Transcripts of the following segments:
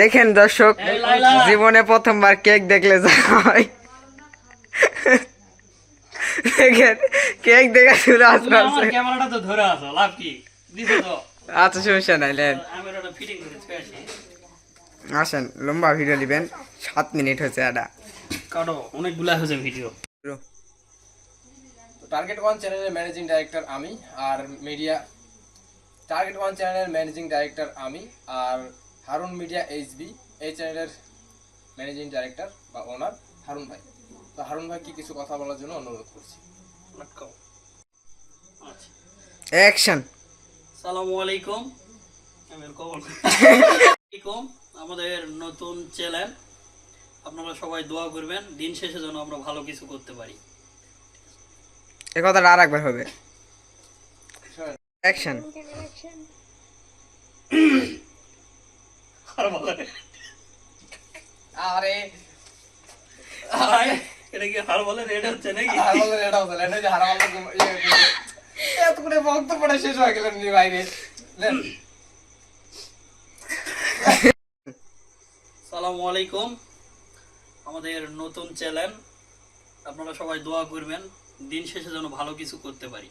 দেখেন দর্শক, জীবনে প্রথমবার কেক দেখলে যা হয়। দেখেন কেক দেখা শুরু আসছে। ক্যামেরাটা তো ধরে আসো, লাভ কি দিছো তো? আচ্ছা সমস্যা নাই, লেন আমি ওটা ফিটিং করে ছুঁয়ে আসি। আসেন, লম্বা ভিডিও নেবেন, 7 মিনিট হয়েছে এটা। কাটো, অনেকগুলা হয়েছে ভিডিও। টার্গেট ওয়ান চ্যানেলের ম্যানেজিং ডাইরেক্টর আমি, আর মিডিয়া টার্গেট ওয়ান চ্যানেলের ম্যানেজিং ডাইরেক্টর আমি, আর হারুন মিডিয়া এইচবি এই চ্যানেলের ম্যানেজিং ডাইরেক্টর বা ওনার হারুন ভাই। তো হারুন ভাইকে কিছু কথা বলার জন্য অনুরোধ করছি। অ্যাকশন। আসসালামু আলাইকুম। আলাইকুম, আমাদের নতুন চ্যানেল, আপনারা সবাই দোয়া করবেন, দিন শেষে যেন আমরা ভালো কিছু করতে পারি। এই কথাটা আর একবার হবে। অ্যাকশন। আরে এটা কি হার বলে রেড হচ্ছে নাকি? এত করে বক্তব্যটা শেষ হয়ে গেলেন নি বাইরে। আসসালামু আলাইকুম, আমাদের নতুন চ্যানেল, আপনারা সবাই দোয়া করবেন, দিন শেষে যেন ভালো কিছু করতে পারি।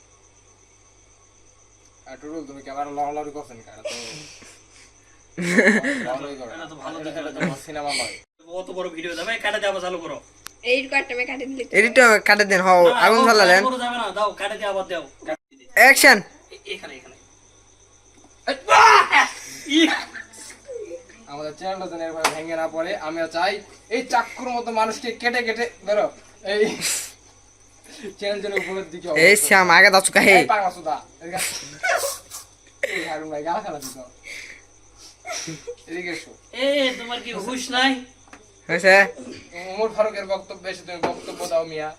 টুটুল তুমি ক্যামেরা লড়ালড়ি করছেন কেন? তো এটা তো ভালো সিনেমা নয়। অত বড় ভিডিও যাবে, কাটে যাবো, চালু করো। এডিটটা কাটে দেন, হও আগুন জ্বালালেন। বড় যাবে না, দাও কাটে দিয়ে আবার দাও। অ্যাকশন। এখানে এখানে আমাদের চ্যানেলটা যেন এভাবে ভেঙে না পড়ে, আমিও চাই এই চাক্ষুর মতো মানুষকে কেটে কেটে ধরো এই চ্যানেল যেন উপরের দিকে এই শ্যাম আগে দাও চুকা হে। পাগলাসুদা এই হারুন ভাই গাল খেলা দিত। এদিকে এসো। তোমার কি হুঁশ নাই? হয়েছে। ওমর ফারুকের বক্তব্য এসে তুমি বক্তব্য দাও মিয়া।